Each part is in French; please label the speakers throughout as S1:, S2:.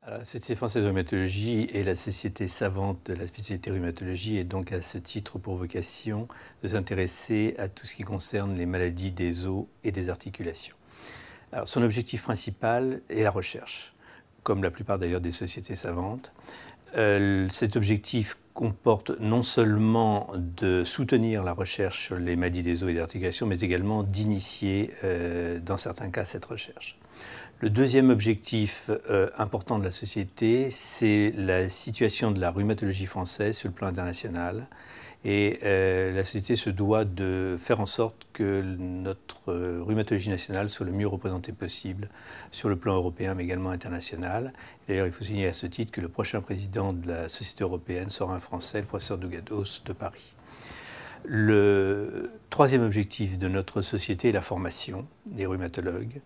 S1: La Société française de rhumatologie est la société savante de la spécialité rhumatologie et donc à ce titre pour vocation de s'intéresser à tout ce qui concerne les maladies des os et des articulations. Alors, son objectif principal est la recherche, comme la plupart d'ailleurs des sociétés savantes. Cet objectif comporte non seulement de soutenir la recherche sur les maladies des os et des articulations, mais également d'initier, dans certains cas, cette recherche. Le deuxième objectif important de la société, c'est la situation de la rhumatologie française sur le plan international. Et la société se doit de faire en sorte que notre rhumatologie nationale soit le mieux représentée possible sur le plan européen, mais également international. D'ailleurs, il faut signaler à ce titre que le prochain président de la société européenne sera un Français, le professeur Dougados de Paris. Le troisième objectif de notre société est la formation des rhumatologues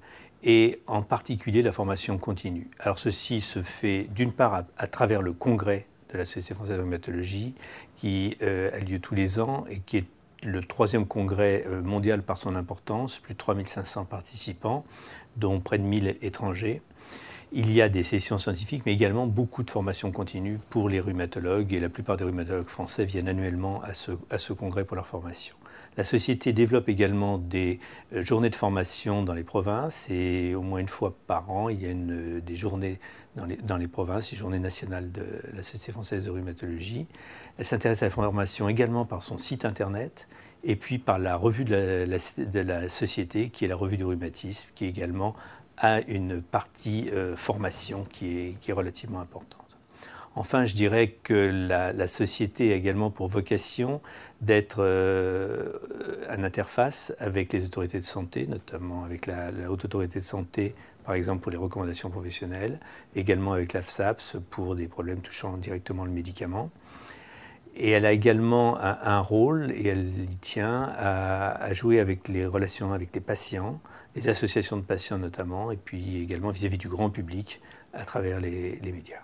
S1: et en particulier la formation continue. Alors ceci se fait d'une part à travers le congrès de la Société française de rhumatologie qui a lieu tous les ans et qui est le troisième congrès mondial par son importance, plus de 3500 participants, dont près de 1000 étrangers. Il y a des sessions scientifiques, mais également beaucoup de formations continues pour les rhumatologues, et la plupart des rhumatologues français viennent annuellement à ce congrès pour leur formation. La société développe également des journées de formation dans les provinces, et au moins une fois par an, il y a des journées dans les provinces, les journées nationales de la Société française de rhumatologie. Elle s'intéresse à la formation également par son site internet, et puis par la revue de la société, qui est la revue du rhumatisme, qui est également à une partie formation qui est relativement importante. Enfin, je dirais que la société a également pour vocation d'être une interface avec les autorités de santé, notamment avec la Haute Autorité de Santé, par exemple pour les recommandations professionnelles, également avec l'AFSAPS pour des problèmes touchant directement le médicament. Et elle a également un rôle, et elle y tient, à jouer avec les relations avec les patients, les associations de patients notamment, et puis également vis-à-vis du grand public à travers les médias.